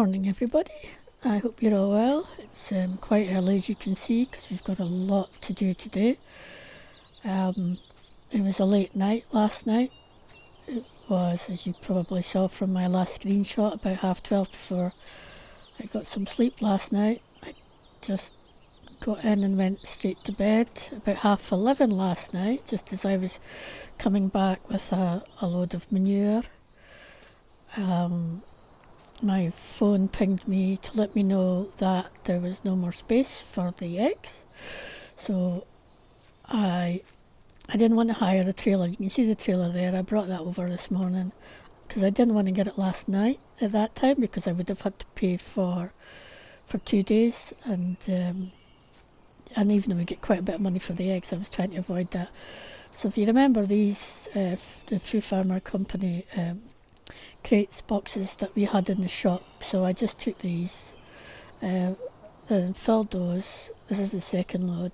Morning everybody, I hope you're all well. It's quite early as you can see because we've got a lot to do today. It was a late night last night. It was, as you probably saw from my last screenshot, about 12:30 before I got some sleep last night. I just got in and went straight to bed about 11:30 last night, just as I was coming back with a load of manure. My phone pinged me to let me know that there was no more space for the eggs, so I didn't want to hire a trailer. You can see the trailer there. I brought that over this morning because I didn't want to get it last night at that time because I would have had to pay for 2 days, and even though we get quite a bit of money for the eggs, I was trying to avoid that. So if you remember these, the Food Farmer Company crates, boxes that we had in the shop, so I just took these and filled those. This is the second load.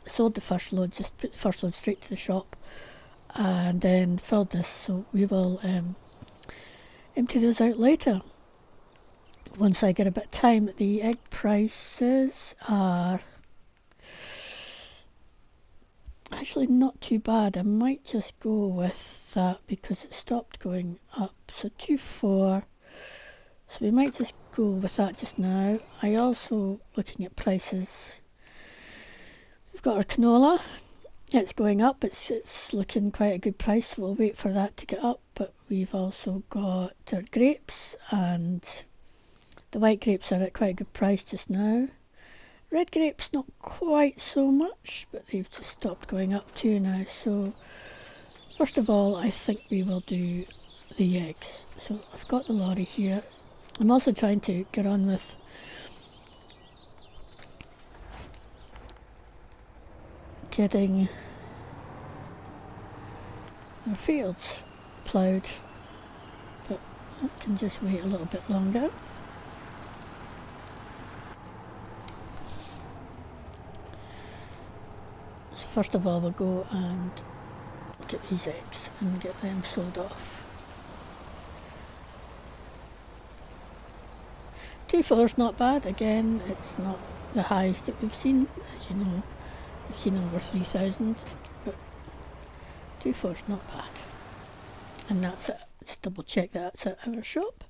Sold the first load, just put the first load straight to the shop, and then filled this, so we will empty those out later once I get a bit of time. The egg prices are actually not too bad. I might just go with that because it stopped going up. So 2.4. So we might just go with that just now. I also, looking at prices, we've got our canola. It's going up. It's looking quite a good price. We'll wait for that to get up. But we've also got our grapes, and the white grapes are at quite a good price just now. Red grapes not quite so much, but they've just stopped going up too now. So first of all, I think we will do the eggs. So I've got the lorry here. I'm also trying to get on with getting our fields ploughed, but I can just wait a little bit longer. First of all, we'll go and get these eggs and get them sold off. 2.4 is not bad. Again, it's not the highest that we've seen. As you know, we've seen over 3,000, but 2.4 is not bad. And that's it. Just double check that's at our shop.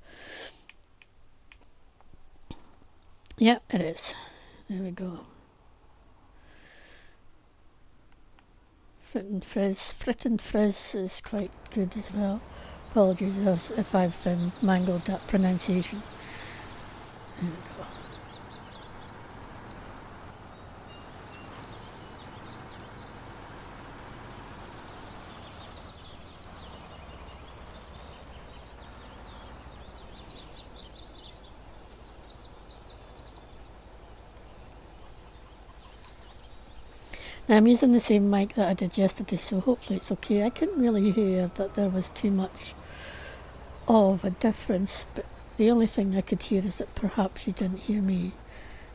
Yeah, it is. There we go. Frit and Frizz is quite good as well. Apologies if I've mangled that pronunciation. There we go. Now I'm using the same mic that I did yesterday, so hopefully it's okay. I couldn't really hear that there was too much of a difference, but the only thing I could hear is that perhaps you didn't hear me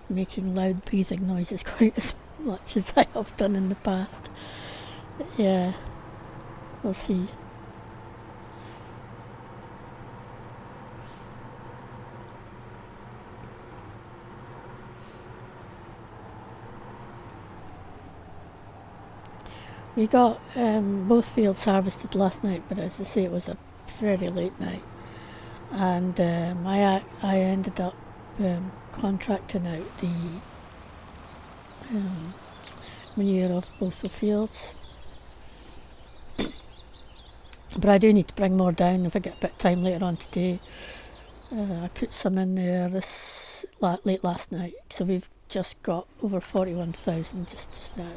making loud breathing noises quite as much as I have done in the past. But yeah, we'll see. We got both fields harvested last night, but as I say, it was a very late night, and I ended up contracting out the manure of both the fields. But I do need to bring more down if I get a bit of time later on today. I put some in there late last night, so we've just got over 41,000 just now.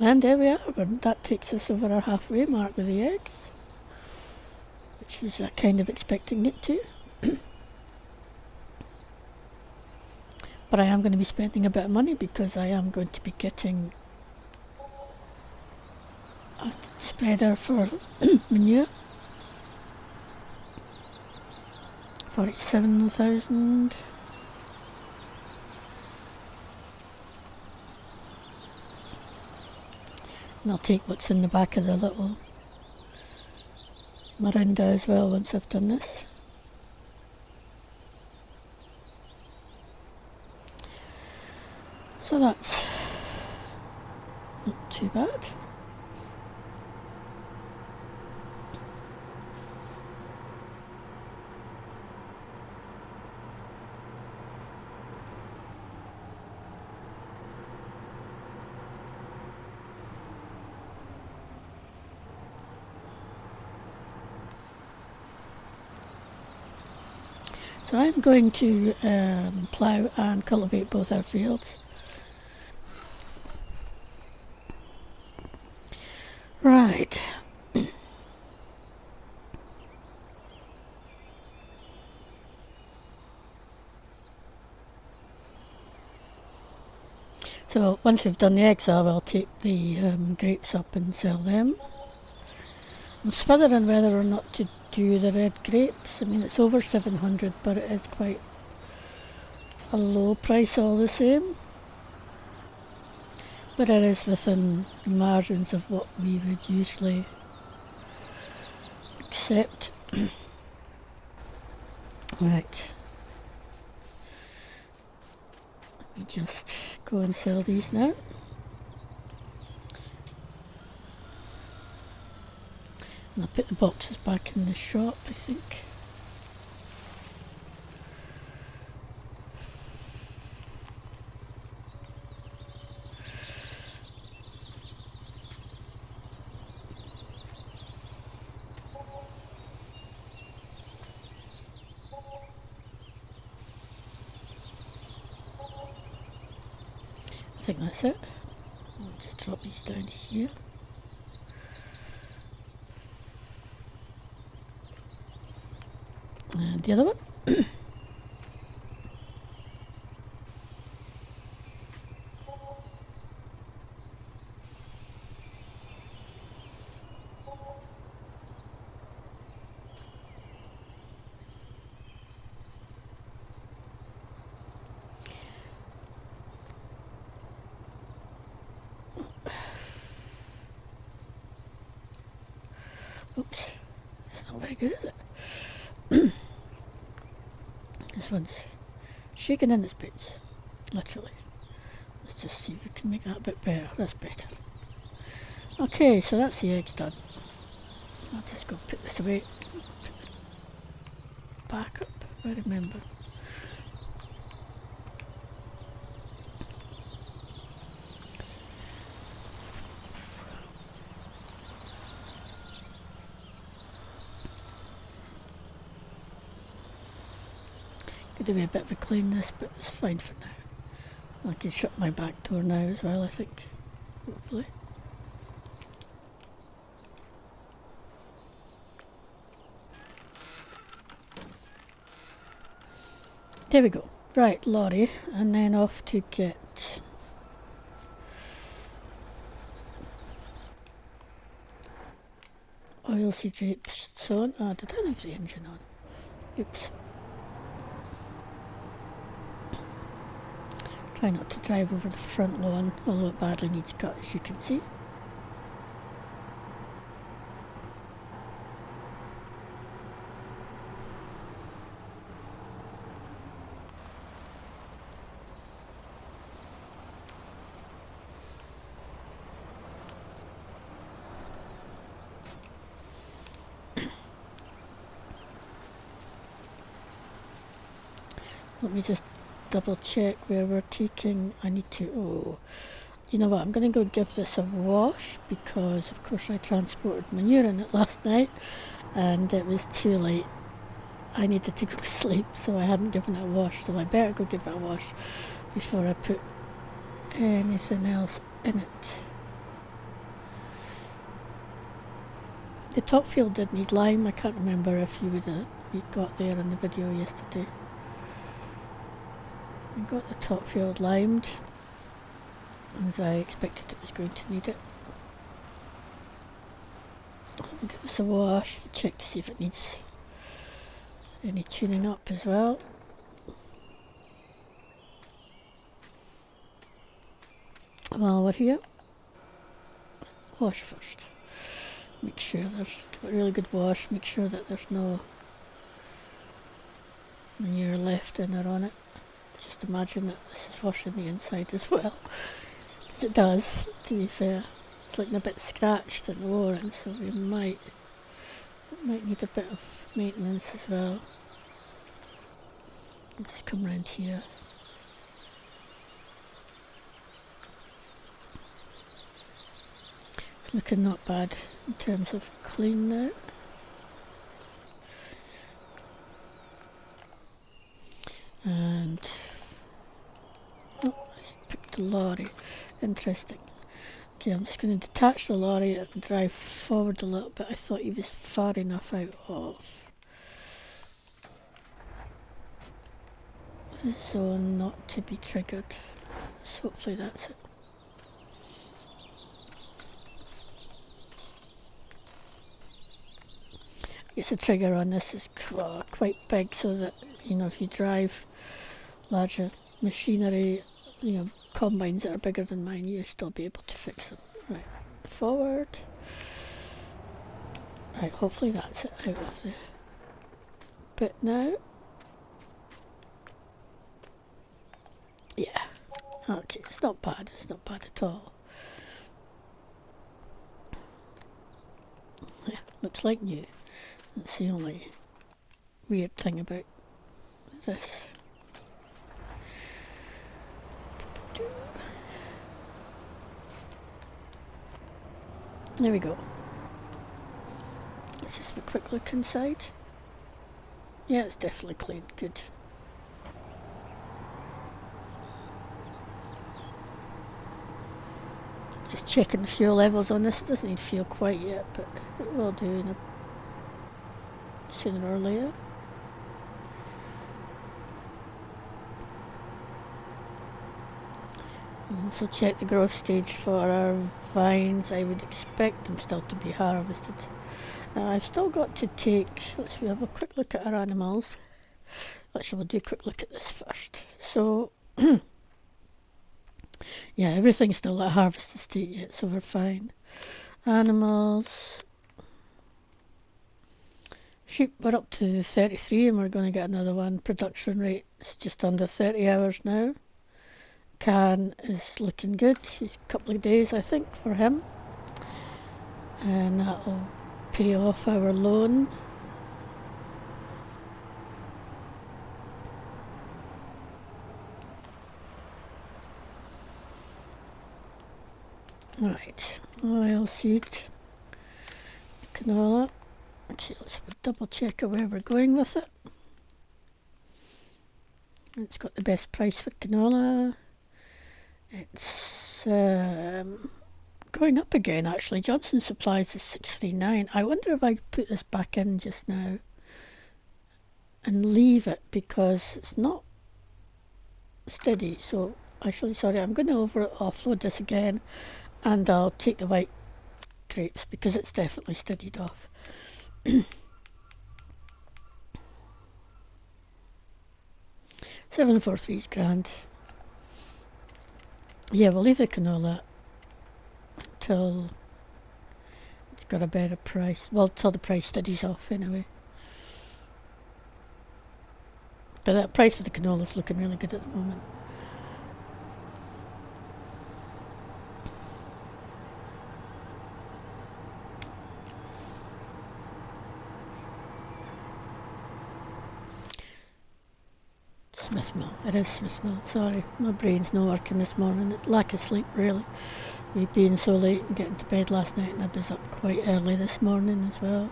And there we are. That takes us over our halfway mark with the eggs, which was kind of expecting it to. But I am going to be spending a bit of money because I am going to be getting a spreader for manure. 47,000. And I'll take what's in the back of the little Mirinda as well once I've done this. So that's not too bad. So I'm going to plough and cultivate both our fields. Right. So once we've done the eggs, I will take the grapes up and sell them. I'm sputtering whether or not to do the red grapes. I mean, it's over 700, but it is quite a low price all the same. But it is within the margins of what we would usually accept. Right. Let me just go and sell these now. And I'll put the boxes back in the shop, I think. I think that's it. I'll just drop these down here. And the other one. Oops, it's not very good, is it? This one's shaking in its boots, literally. Let's just see if we can make that a bit better. That's better. Okay, so that's the eggs done. I'll just go put this away. Back up, if I remember. Could do a bit of a cleanness, but it's fine for now. I can shut my back door now as well, I think. Hopefully. There we go. Right, lorry, and then off to get oilseed rape sown. Ah, did I leave the engine on? Oops. Try not to drive over the front lawn, although it badly needs cut, as you can see. Let me just double check where we're taking. I need to, oh, you know what, I'm going to go give this a wash because of course I transported manure in it last night and it was too late. I needed to go to sleep, so I hadn't given it a wash, so I better go give it a wash before I put anything else in it. The top field did need lime. I can't remember if you got there in the video yesterday. I got the top field limed, as I expected it was going to need it. I'll give this a wash, check to see if it needs any tuning up as well. While we're here, wash first. Make sure there's a really good wash, make sure that there's no manure left in or on it. Just imagine that this is washing the inside as well, because it does, to be fair. It's looking a bit scratched at the lower end, so we might need a bit of maintenance as well. I'll just come around here. It's looking not bad in terms of clean now. And oh, I picked the lorry. Interesting. Okay, I'm just going to detach the lorry and drive forward a little bit. I thought he was far enough out of the zone not to be triggered. So hopefully that's it. I guess the trigger on this is quite big, so that, you know, if you drive larger machinery, you know, combines that are bigger than mine, you'll still be able to fix them. Right, forward. Right, hopefully that's it out of the bit now. Yeah, okay, it's not bad at all. Yeah, looks like new. That's the only weird thing about this. There we go. Let's just have a quick look inside. Yeah, it's definitely clean. Good. Just checking the fuel levels on this. It doesn't need fuel quite yet, but it will do in a sooner or later. Also check the growth stage for our vines. I would expect them still to be harvested. Now I've still got to take, let's have a quick look at our animals. Actually, we'll do a quick look at this first. So, yeah, everything's still at harvested state yet, so we're fine. Animals. Sheep, we're up to 33 and we're going to get another one. Production rate is just under 30 hours now. Can is looking good. It's a couple of days, I think, for him. And that'll pay off our loan. Right, oilseed, canola. Okay, let's have a double check of where we're going with it. It's got the best price for canola. It's going up again, actually. Johnson Supplies is 639. I wonder if I could put this back in just now and leave it, because it's not steady. So actually, sorry, I'm going to offload this again, and I'll take the white grapes because it's definitely steadied off. 743 is grand. Yeah, we'll leave the canola till it's got a better price. Well, till the price steadies off anyway. But that price for the canola is looking really good at the moment. Smith Mill. It is Smith Mill. Sorry, my brain's not working this morning. Lack of sleep, really. Me being so late and getting to bed last night, and I was up quite early this morning as well.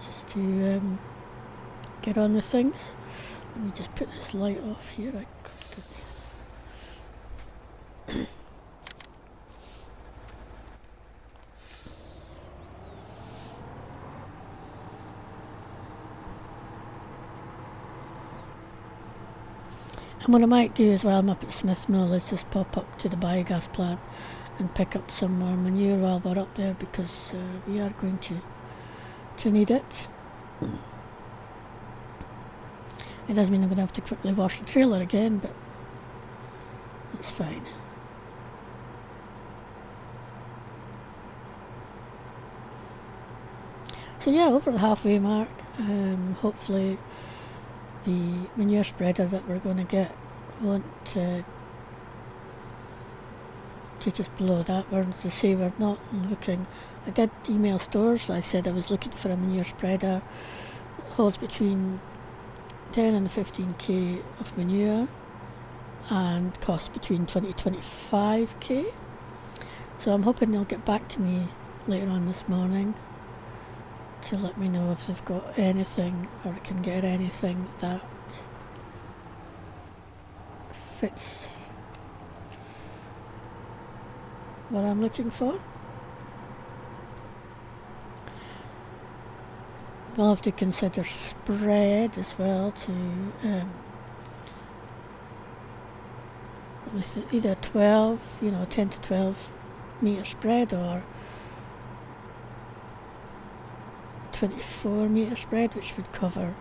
Just to get on with things. Let me just put this light off here. And what I might do as well, I'm up at Smith Mill, is just pop up to the biogas plant and pick up some more manure while we're up there, because we are going to need it. It does mean I'm going to have to quickly wash the trailer again, but that's fine. So yeah, over the halfway mark. Hopefully the manure spreader that we're going to get won't take us below that. We're, as I say, we're not looking. I did email stores. I said I was looking for a manure spreader that holds between 10 and 15k of manure and costs between 20 to 25k. So I'm hoping they'll get back to me later on this morning to let me know if they've got anything or can get anything that fits what I'm looking for. We'll have to consider spread as well to either 12, 10 to 12 metre spread or 24 metre spread, which would cover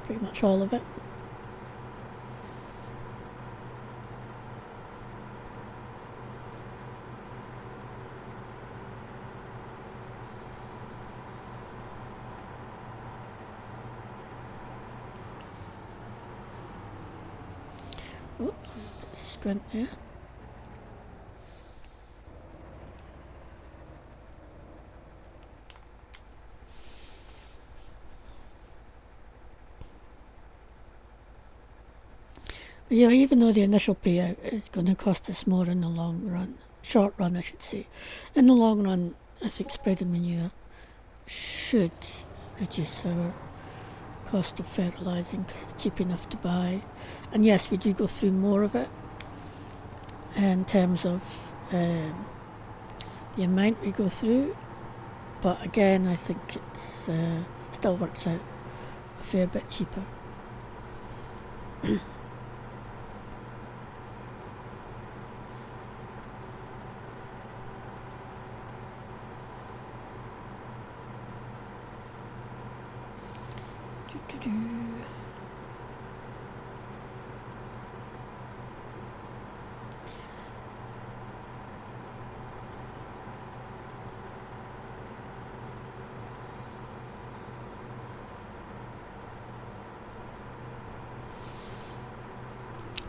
pretty much all of it. Oh, squint there. But even though the initial payout is going to cost us more in the long run, short run I should say, in the long run I think spreading manure should reduce our cost of fertilising because it's cheap enough to buy. And yes, we do go through more of it in terms of the amount we go through, but again I think it's still works out a fair bit cheaper.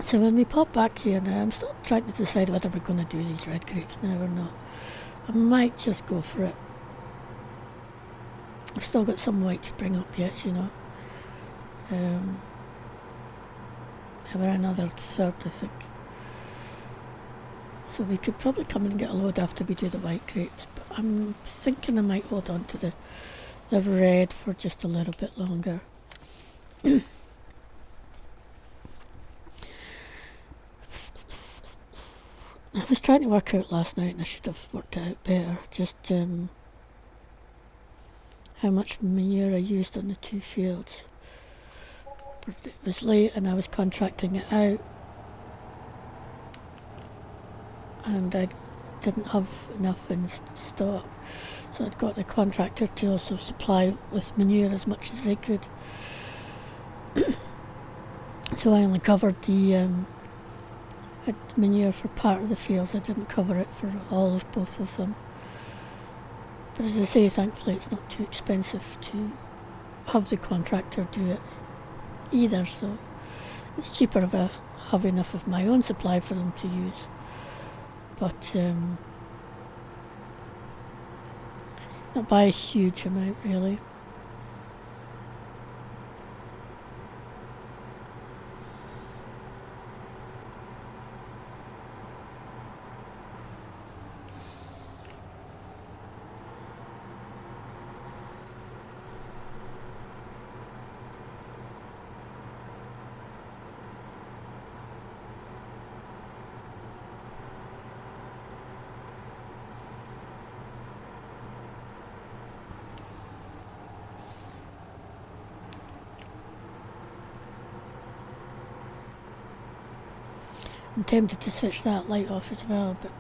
So when we pop back here now, I'm still trying to decide whether we're going to do these red grapes now or not. I might just go for it. I've still got some white to bring up yet, Have another third, I think. So we could probably come and get a load after we do the white grapes, but I'm thinking I might hold on to the red for just a little bit longer. I was trying to work out last night, and I should have worked it out better, just how much manure I used on the two fields. But it was late and I was contracting it out, and I didn't have enough in stock, so I'd got the contractor to also supply with manure as much as they could. So I only covered the manure for part of the fields. I didn't cover it for all of both of them. But as I say, thankfully it's not too expensive to have the contractor do it either, so it's cheaper if I have enough of my own supply for them to use. But not by a huge amount really. I'm tempted to switch that light off as well, but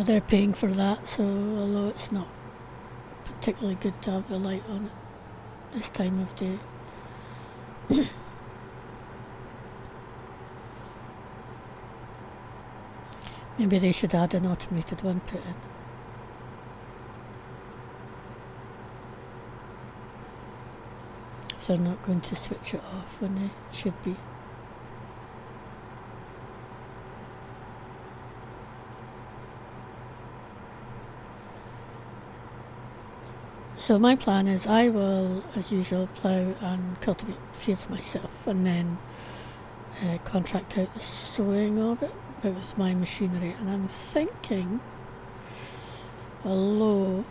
they're paying for that, so although it's not particularly good to have the light on at this time of day. Maybe they should add an automated one put in. if they're not going to switch it off when they should be. So my plan is I will, as usual, plough and cultivate fields myself, and then contract out the sowing of it, but with my machinery. And I'm thinking, although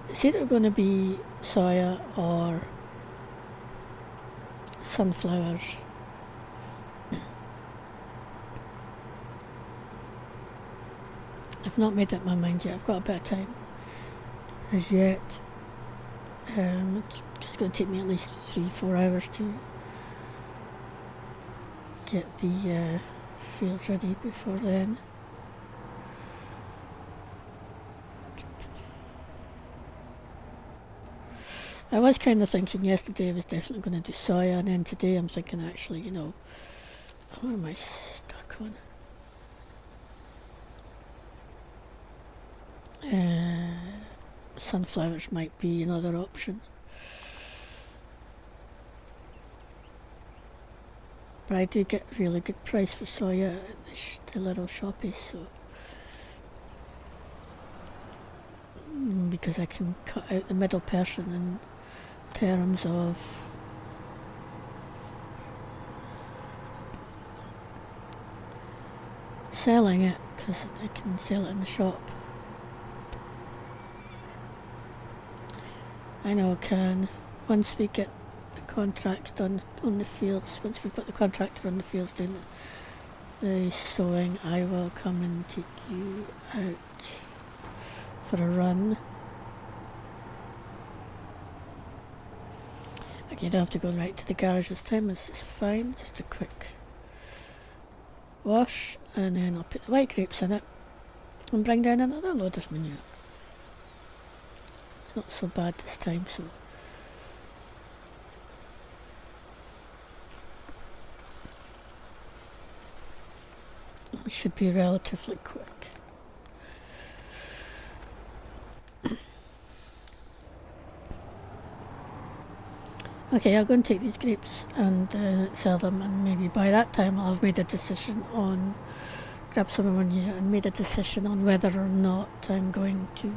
it's either going to be soya or sunflowers. I've not made up my mind yet. I've got a bit of time as yet. It's going to take me at least 3-4 hours to get the fields ready before then. I was kind of thinking yesterday I was definitely going to do soya, and then today I'm thinking actually, you know, what am I stuck on? Sunflowers might be another option. But I do get a really good price for soya at the little shoppies, so because I can cut out the middle person in terms of selling it, because I can sell it in the shop. I know I can. Once we get the contracts done on the fields, once we've got the contractor on the fields doing the sowing, I will come and take you out for a run. Okay, you don't have to go right to the garage this time, this is fine, just a quick wash, and then I'll put the white grapes in it and bring down another load of manure. It's not so bad this time, so it should be relatively quick. Okay, I'll go and take these grapes and sell them, and maybe by that time I'll have made a decision on, grab some of my manure and made a decision on whether or not I'm going to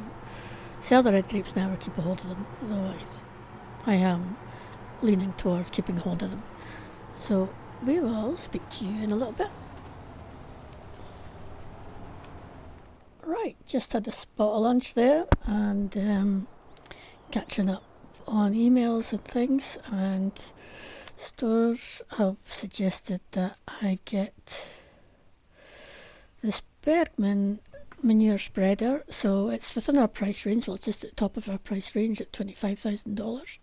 sell the red grapes now or keep a hold of them. Otherwise, I am leaning towards keeping a hold of them. So we will speak to you in a little bit. Right, just had a spot of lunch there, and catching up on emails and things, and stores have suggested that I get this Bergman manure spreader. So it's within our price range, well it's just at the top of our price range at $25,000.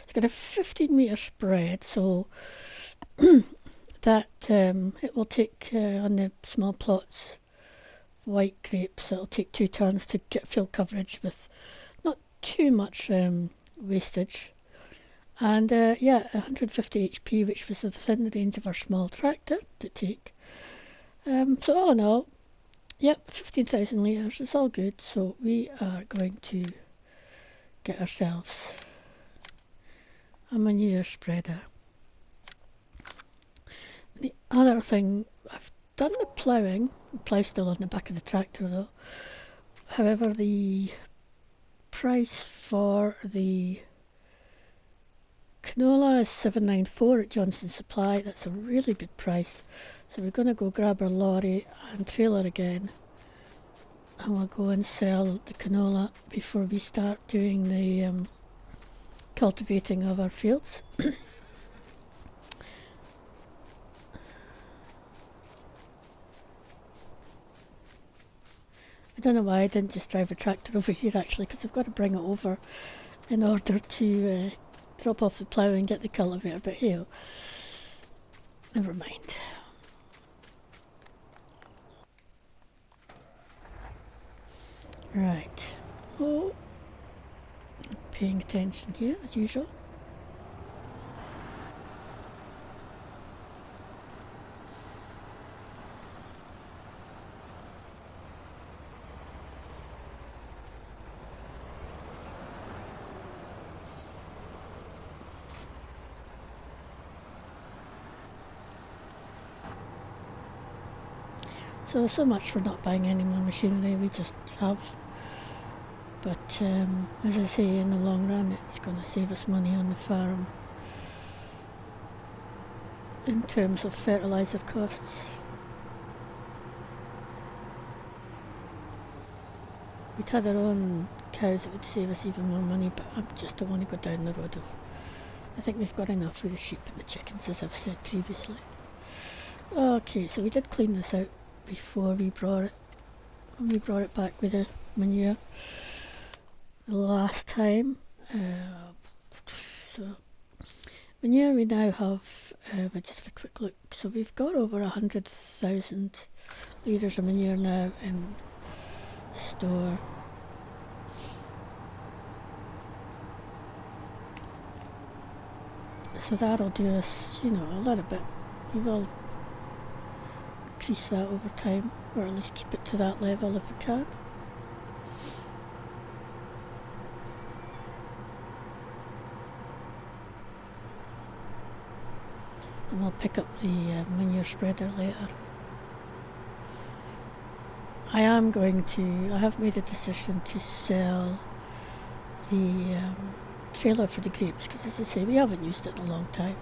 It's got a 15-metre spread, so that it will take on the small plots white grapes, it'll take 2 turns to get field coverage with not too much wastage. And yeah, 150 HP, which was within the range of our small tractor to take. So all in all, yep, 15,000 litres, it's all good. So we are going to get ourselves a manure spreader. The other thing, I've done the ploughing. The plough's still on the back of the tractor though. However, the price for the canola is $7.94 at Johnson Supply. That's a really good price. So we're going to go grab our lorry and trailer again, and we'll go and sell the canola before we start doing the cultivating of our fields. I don't know why I didn't just drive a tractor over here actually, because I've got to bring it over in order to drop off the plough and get the cultivator, but hey, never mind. Right, oh, paying attention here as usual. So much for not buying any more machinery, we just have. But as I say, in the long run it's going to save us money on the farm in terms of fertiliser costs. If we'd had our own cows, it would save us even more money, but I just don't want to go down the road of... I think we've got enough with the sheep and the chickens, as I've said previously. Okay, so we did clean this out before we brought it back with the manure the last time. So manure we now have, just have a quick look, so we've got over 100,000 litres of manure now in store. So that'll do us, a little bit. We will increase that over time, or at least keep it to that level if we can. And we'll pick up the manure spreader later. I have made a decision to sell the trailer for the grapes, because as I say, we haven't used it in a long time.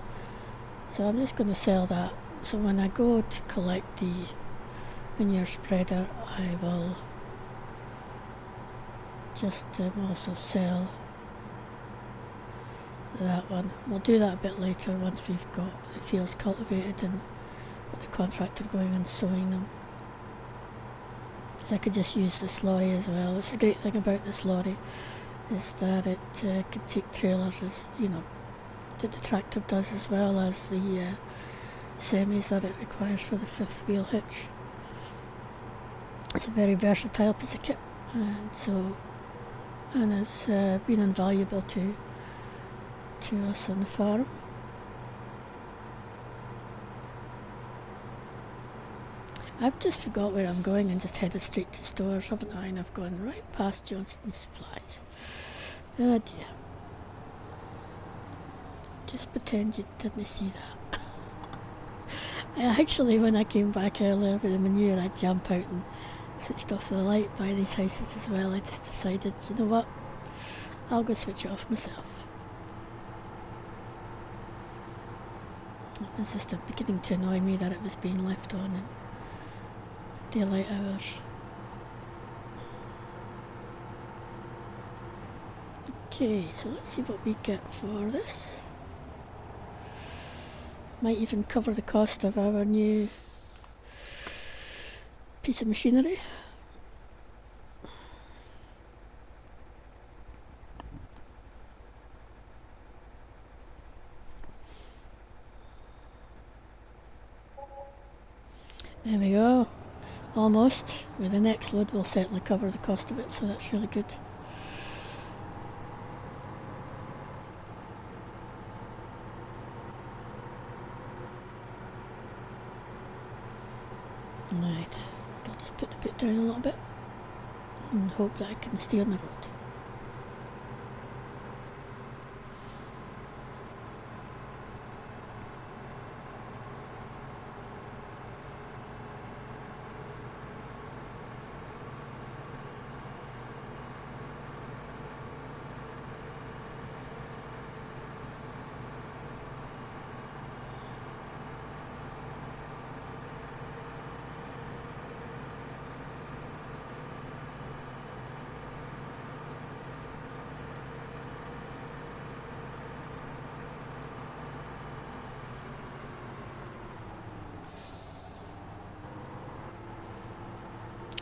So I'm just going to sell that. So when I go to collect the manure spreader, I will just also sell that one. We'll do that a bit later once we've got the fields cultivated and got the contractor going and sowing them. So I could just use this lorry as well. It's the great thing about this lorry is that it can take trailers, as that the tractor does, as well as the semis that it requires for the fifth wheel hitch. It's a very versatile piece of kit, and it's been invaluable to us on the farm. I've just forgot where I'm going and just headed straight to stores, haven't I? And I've gone right past Johnson's Supplies. Oh dear. Just pretend you didn't see that. Actually, when I came back earlier with the manure, I jumped out and switched off the light by these houses as well. I just decided, you know what, I'll go switch it off myself. It was just beginning to annoy me that it was being left on in daylight hours. Okay, so let's see what we get for this. Might even cover the cost of our new piece of machinery. There we go. Almost. With the next load we'll certainly cover the cost of it, so that's really good. Right, I'll just put the bit down a little bit and hope that I can stay on the road.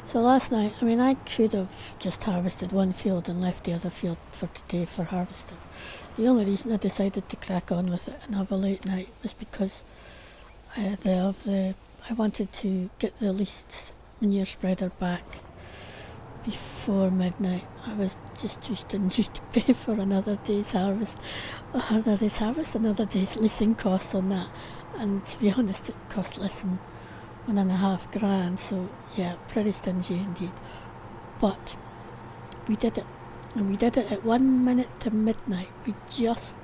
So last night, I could have just harvested one field and left the other field for today for harvesting. The only reason I decided to crack on with it and have a late night was because I wanted to get the least manure spreader back before midnight. I was just too stingy to pay for another day's harvest, another day's leasing costs on that, and to be honest, it cost less than $1.5 grand, so yeah, pretty stingy indeed. But we did it, and we did it at 1 minute to midnight. We just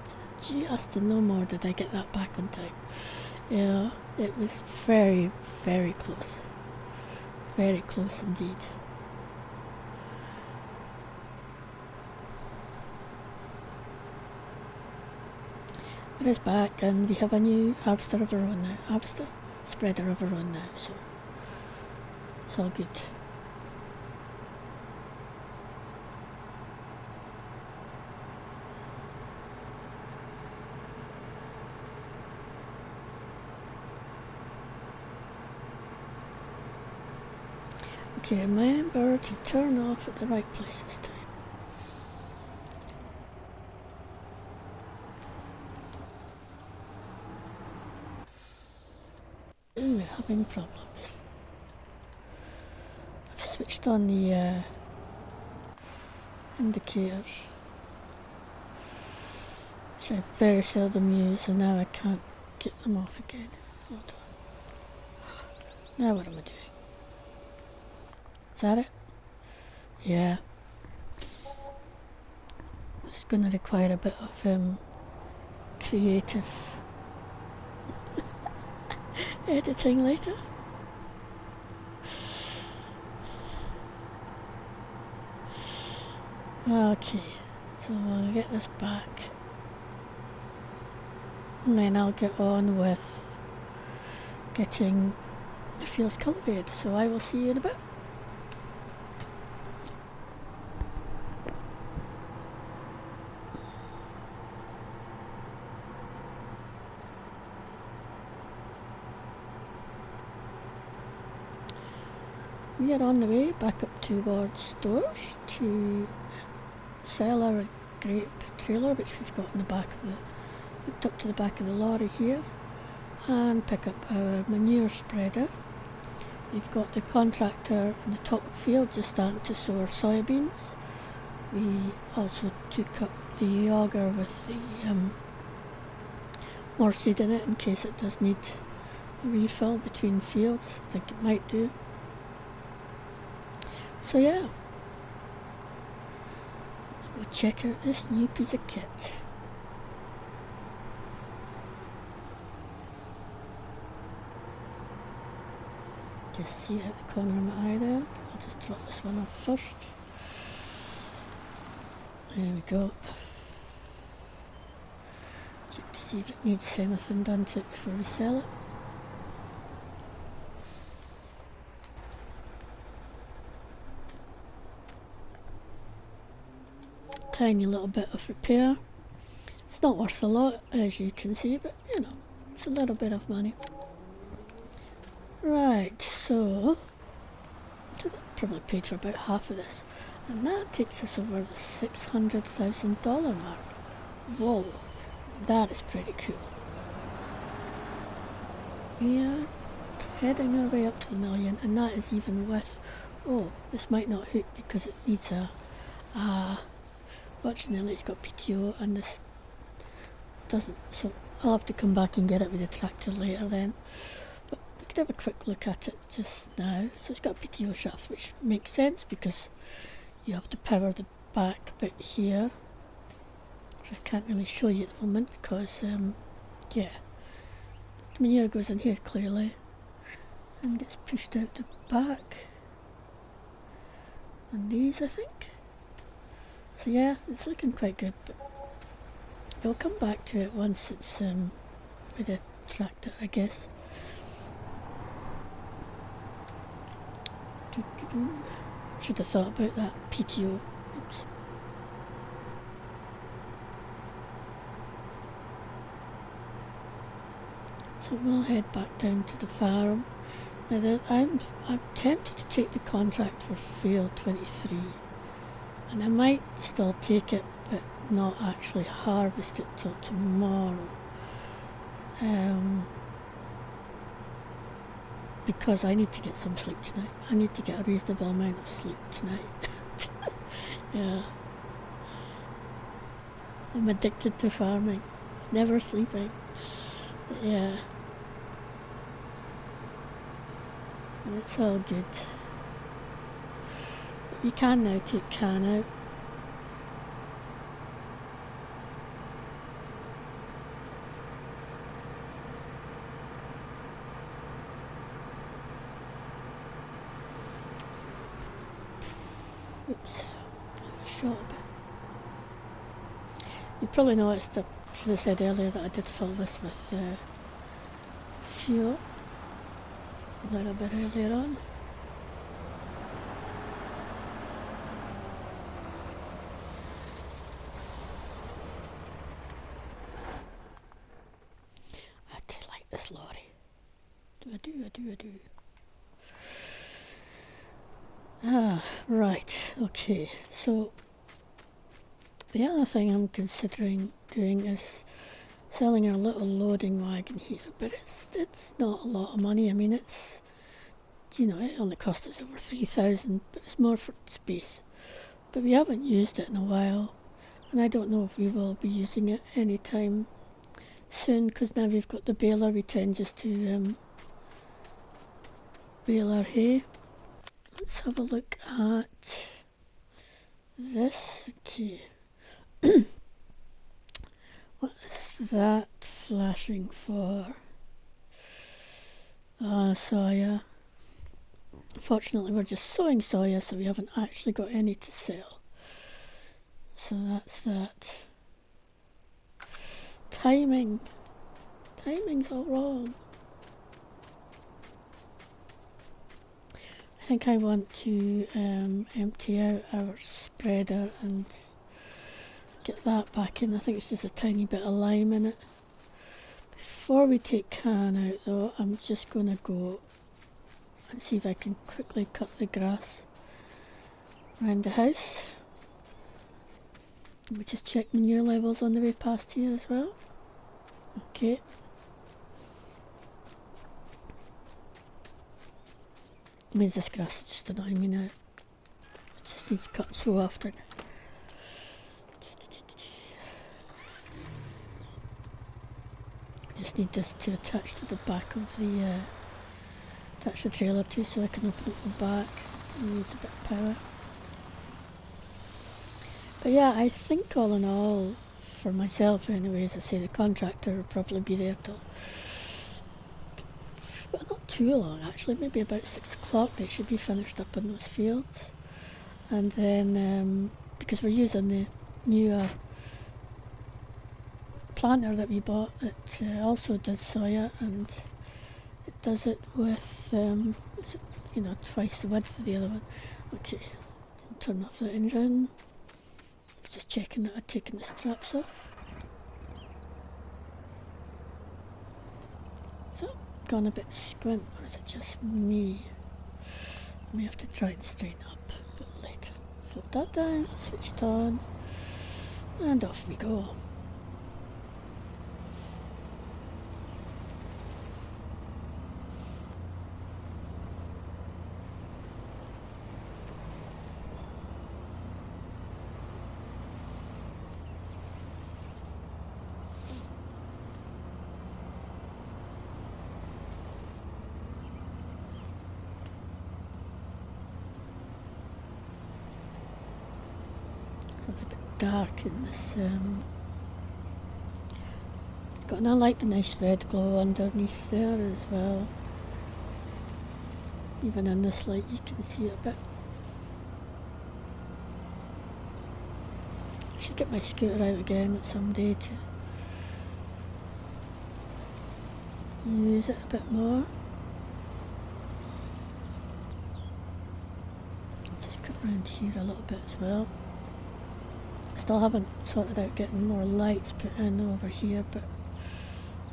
no more did I get that back on time. Yeah, it was very, very close. Very close indeed. It is back, and we have a new harvester of our own now. Harvester? Spreader of our own now, so it's all good. Okay, remember to turn off at the right place this time. And we're having problems. I've switched on the indicators, which I very seldom use, and now I can't get them off again. Hold on. Now what am I doing? Is that it? Yeah. It's going to require a bit of creative editing later. Okay, so I'll get this back, and then I'll get on with getting the fields cultivated, so I will see you in a bit. We are on the way back up towards stores to sell our grape trailer, which we've got in the back of the, hooked up to the back of the lorry here, and pick up our manure spreader. We've got the contractor in the top field just starting to sow our soybeans. We also took up the auger with the more seed in it in case it does need a refill between fields. I think it might do. So yeah, let's go check out this new piece of kit. Just see out the corner of my eye there. I'll just drop this one off first. There we go. Check to see if it needs anything done to it before we sell it. Tiny little bit of repair. It's not worth a lot, as you can see, but you know, it's a little bit of money. Right, so I probably paid for about half of this, and that takes us over the $600,000 mark. Whoa, that is pretty cool. We are heading our way up to the million, and that is even with, oh, this might not hook because it needs fortunately it's got PTO and this doesn't, so I'll have to come back and get it with the tractor later then. But we could have a quick look at it just now. So it's got a PTO shaft, which makes sense because you have to power the back bit here, which I can't really show you at the moment because, yeah, the manure goes in here clearly and gets pushed out the back. And these, I think. So yeah, it's looking quite good, but we'll come back to it once it's with the tractor, I guess. Should have thought about that PTO. Oops. So we'll head back down to the farm. Now I'm tempted to take the contract for field 23, and I might still take it but not actually harvest it till tomorrow, because I need to get some sleep tonight. I need to get a reasonable amount of sleep tonight. Yeah, I'm addicted to farming. It's never sleeping. But yeah, so it's all good. But we can now take can out. Oops, I've shot a bit. You probably noticed, I should have said earlier that I did fill this with fuel a little bit earlier on. I do like this lorry. I do. Ah, right, okay, so the other thing I'm considering doing is selling our little loading wagon here, but it's not a lot of money. I mean, it's, you know, it only cost us over 3,000, but it's more for space. But we haven't used it in a while, and I don't know if we will be using it anytime soon, because now we've got the baler. We tend just to bale our hay. Let's have a look at this. Okay. What is that flashing for? Soya. Fortunately, we're just sowing soya, so we haven't actually got any to sell. So that's that. Timing's all wrong. I think I want to empty out our spreader and get that back in. I think it's just a tiny bit of lime in it. Before we take can out though, I'm just going to go and see if I can quickly cut the grass around the house. Let me just check manure levels on the way past here as well. Okay. I mean, this grass is just annoying me now. It just needs cut so often. Just need this to attach to the back of the attach the trailer to, so I can open up the back. It needs a bit of power. But yeah, I think all in all, for myself anyway, as I say, the contractor will probably be there till, but not too long actually, maybe about 6 o'clock they should be finished up in those fields. And then, because we're using the new planter that we bought, it also does soya, and it does it with, you know, twice the width of the other one. Okay, I'll turn off the engine. Just checking that I've taken the straps off. Is that gone a bit squint, or is it just me? I may have to try and straighten up a bit later. Fold that down, switch it on, and off we go. It's a bit dark in this. It's got, and I like the nice red glow underneath there as well. Even in this light you can see it a bit. I should get my scooter out again some day to use it a bit more. Just cut around here a little bit as well. Still haven't sorted out getting more lights put in over here, but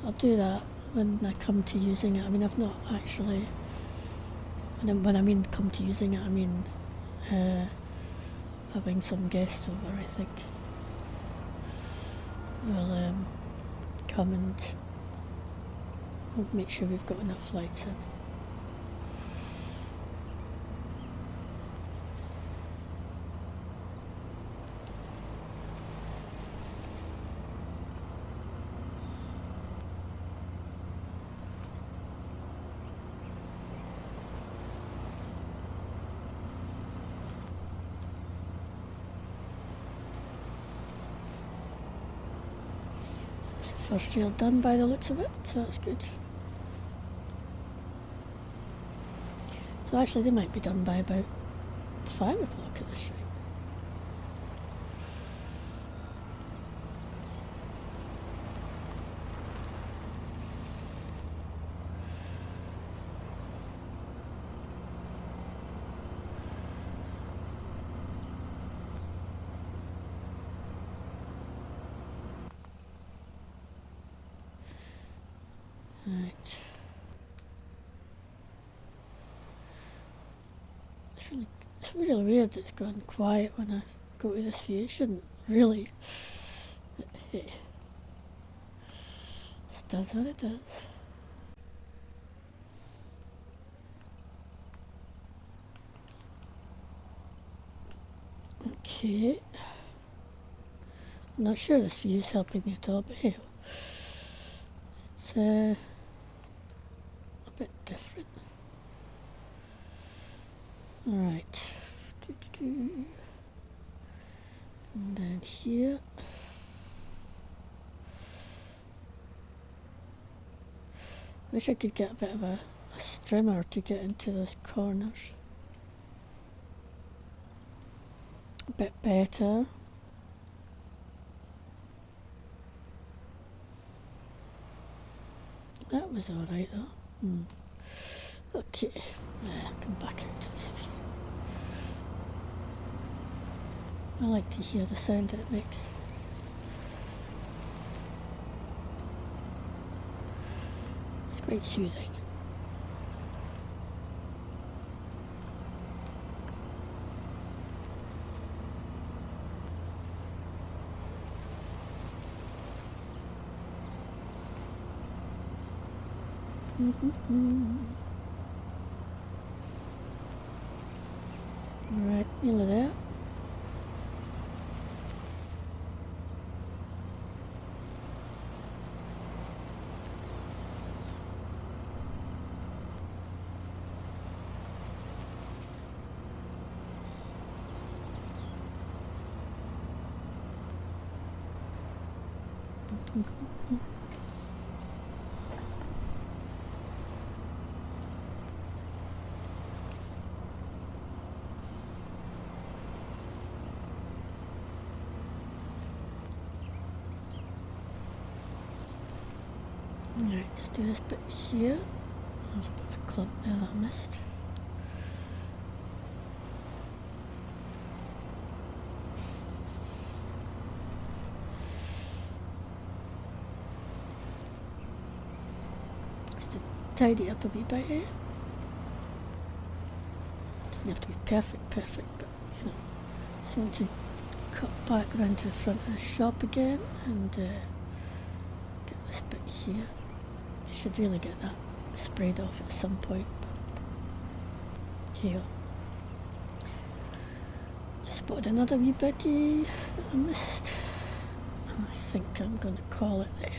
I'll do that when I come to using it. I mean, I've not actually, and when I mean come to using it, I mean having some guests over, I think. We'll come and we'll make sure we've got enough lights in. First rail done by the looks of it, so that's good. So actually they might be done by about 5 o'clock at this rate. Right. It's really weird it's gone quiet when I go to this view. It shouldn't really. It does what it does. Okay. I'm not sure this view is helping me at all, but hey, it's a bit different. Alright. And down here. Wish I could get a bit of a strimmer to get into those corners. A bit better. That was alright though. Okay, come back out to this view. I like to hear the sound that it makes. It's quite soothing. Alright, nearly there. Alright, let's do this bit here. There's a bit of a clump there that I missed. Just to tidy up a wee bit here. Doesn't have to be perfect, but you know. So I want to cut back round to the front of the shop again and get this bit here. I should really get that sprayed off at some point. Here. Just spotted another wee bitty that I missed. And I think I'm going to call it there.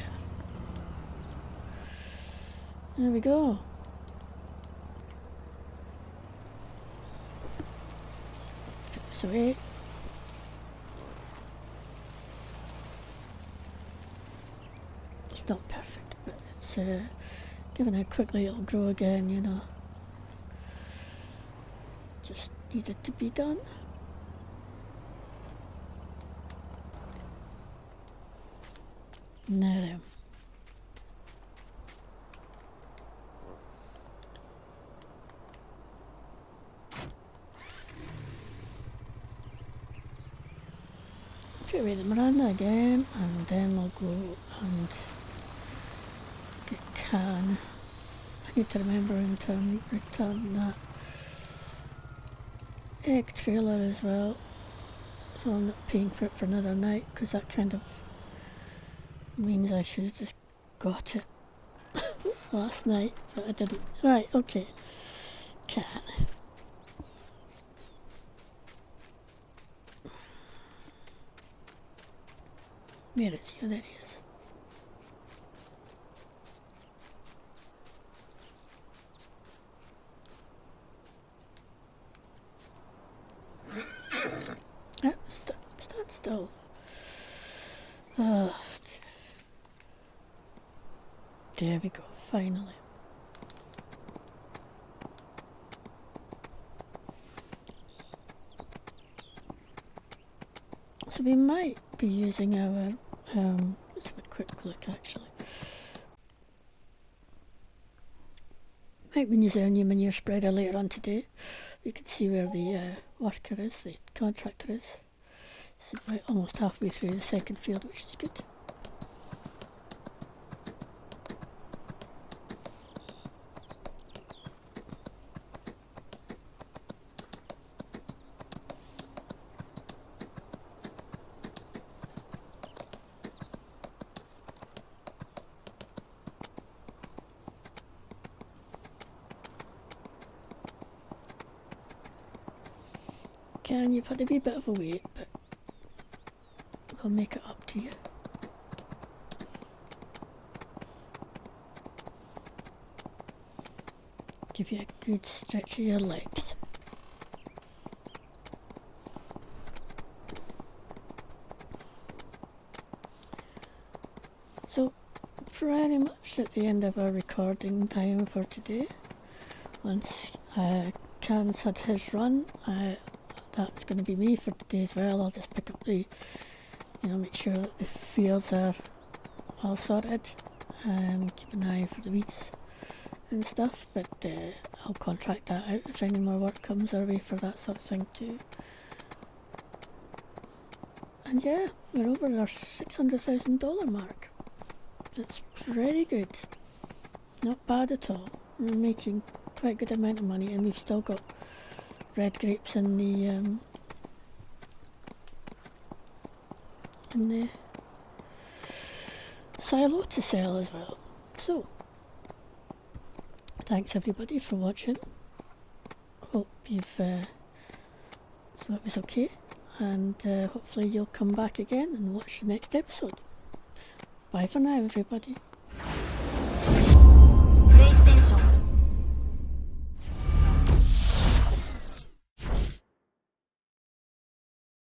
There we go. Put this away. It's not perfect, but it's given how quickly it'll grow again, you know. Just needed to be done. Now then. Put away the Miranda again, and then we'll go and get can. I need to remember in turn return that egg trailer as well, so I'm not paying for it for another night, because that kind of means I should have just got it last night, but I didn't. Right, okay. Can. Where is he? Oh, there he is. Stand still. There we go, finally. So we might be using our, let's have a quick look actually. Might be using our new manure spreader later on today. You can see where the worker is, the contractor is. So we're almost halfway through the second field, which is good. You've had a wee bit of a wait, but we'll make it up to you. Give you a good stretch of your legs. So, pretty much at the end of our recording time for today. Once Can's had his run, that's going to be me for today as well. I'll just pick up the, make sure that the fields are all sorted and keep an eye for the weeds and stuff, but I'll contract that out if any more work comes our way for that sort of thing too. And yeah, we're over our $600,000 mark. That's pretty good. Not bad at all. We're making quite a good amount of money, and we've still got red grapes in the silo to sell as well. So, thanks everybody for watching. Hope you've thought it was okay, and hopefully you'll come back again and watch the next episode. Bye for now, everybody.